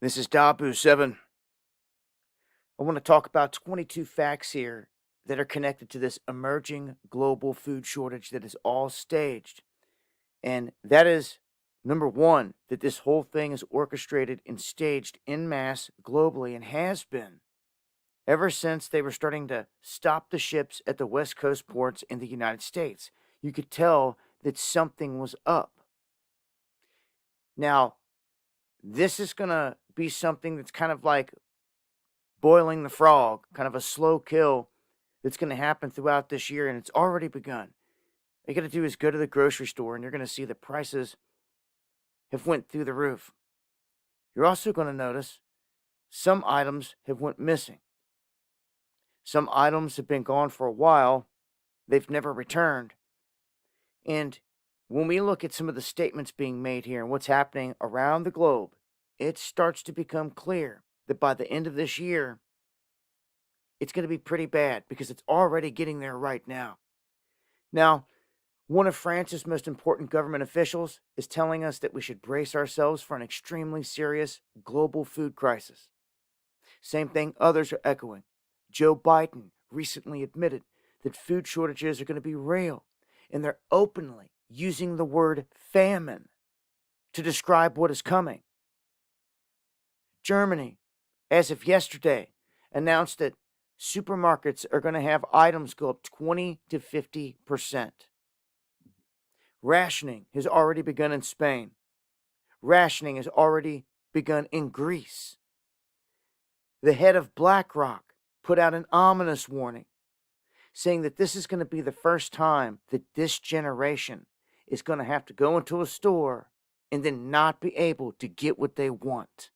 This is Dabu7. I want to talk about 22 facts here that are connected to this emerging global food shortage that is all staged. And that is number one, that this whole thing is orchestrated and staged en masse globally and has been ever since they were starting to stop the ships at the West Coast ports in the United States. You could tell that something was up. Now, this is going to be something that's kind of like boiling the frog, kind of a slow kill that's going to happen throughout this year, and it's already begun. All you got to do is go to the grocery store, and you're going to see the prices have went through the roof. You're also going to notice some items have went missing. Some items have been gone for a while. They've never returned. And when we look at some of the statements being made here and what's happening around the globe, it starts to become clear that by the end of this year, it's going to be pretty bad because it's already getting there right now. Now, one of France's most important government officials is telling us that we should brace ourselves for an extremely serious global food crisis. Same thing others are echoing. Joe Biden recently admitted that food shortages are going to be real, and they're openly using the word famine to describe what is coming. Germany, as of yesterday, announced that supermarkets are going to have items go up 20 to 50%. Rationing has already begun in Spain. Rationing has already begun in Greece. The head of BlackRock put out an ominous warning, saying that this is going to be the first time that this generation is going to have to go into a store and then not be able to get what they want.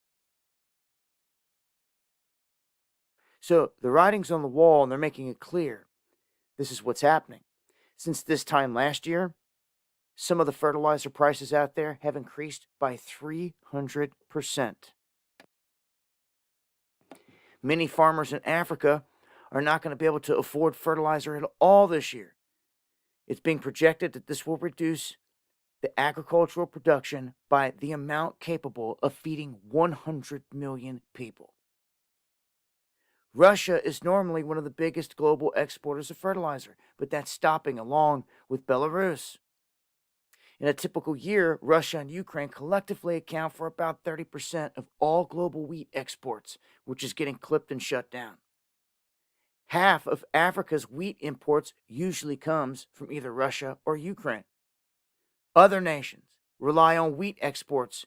So the writing's on the wall, and they're making it clear this is what's happening. Since this time last year, some of the fertilizer prices out there have increased by 300%. Many farmers in Africa are not going to be able to afford fertilizer at all this year. It's being projected that this will reduce the agricultural production by the amount capable of feeding 100 million people. Russia is normally one of the biggest global exporters of fertilizer, but that's stopping along with Belarus. In a typical year, Russia and Ukraine collectively account for about 30% of all global wheat exports, which is getting clipped and shut down. Half of Africa's wheat imports usually comes from either Russia or Ukraine. Other nations rely on wheat exports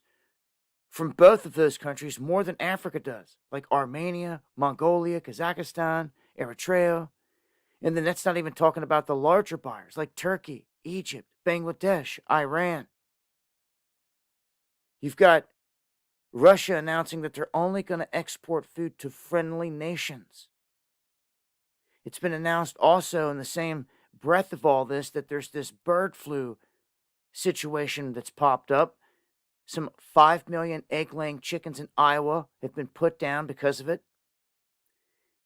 from both of those countries more than Africa does, like Armenia, Mongolia, Kazakhstan, Eritrea. And then that's not even talking about the larger buyers like Turkey, Egypt, Bangladesh, Iran. You've got Russia announcing that they're only going to export food to friendly nations. It's been announced also in the same breath of all this that there's this bird flu situation that's popped up. Some 5 million egg laying chickens in Iowa have been put down because of it.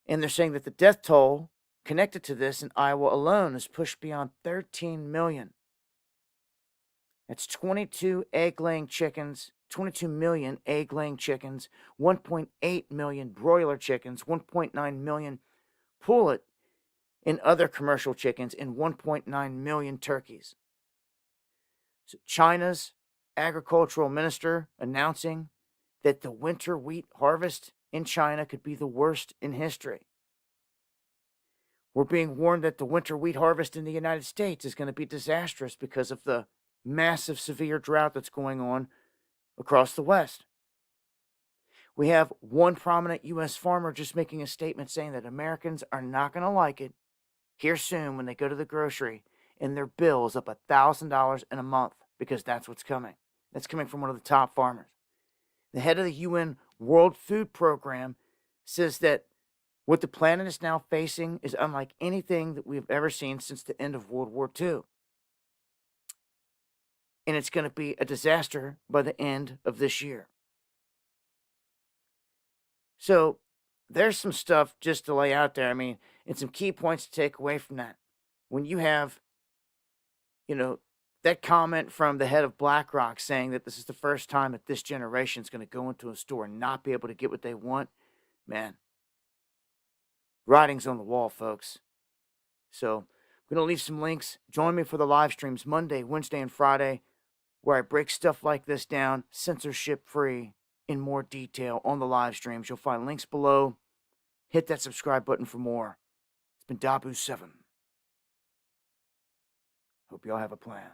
And they're saying that the death toll connected to this in Iowa alone is pushed beyond 13 million. That's 22 egg-laying chickens, 22 million egg-laying chickens, 1.8 million broiler chickens, 1.9 million pullet and other commercial chickens, and 1.9 million turkeys. So China's agricultural minister announcing that the winter wheat harvest in China could be the worst in history. We're being warned that the winter wheat harvest in the United States is going to be disastrous because of the massive severe drought that's going on across the West. We have one prominent U.S. farmer just making a statement saying that Americans are not going to like it here soon when they go to the grocery and their bill is up $1,000 in a month because that's what's coming. That's coming from one of the top farmers. The head of the UN World Food Program says that what the planet is now facing is unlike anything that we've ever seen since the end of World War II. And it's going to be a disaster by the end of this year. So there's some stuff just to lay out there. I mean, and some key points to take away from that. When you have, That comment from the head of BlackRock saying that this is the first time that this generation is going to go into a store and not be able to get what they want, man, writing's on the wall, folks. So I'm going to leave some links. Join me for the live streams Monday, Wednesday, and Friday, where I break stuff like this down, censorship free, in more detail on the live streams. You'll find links below. Hit that subscribe button for more. It's been Dabu7. Hope y'all have a plan.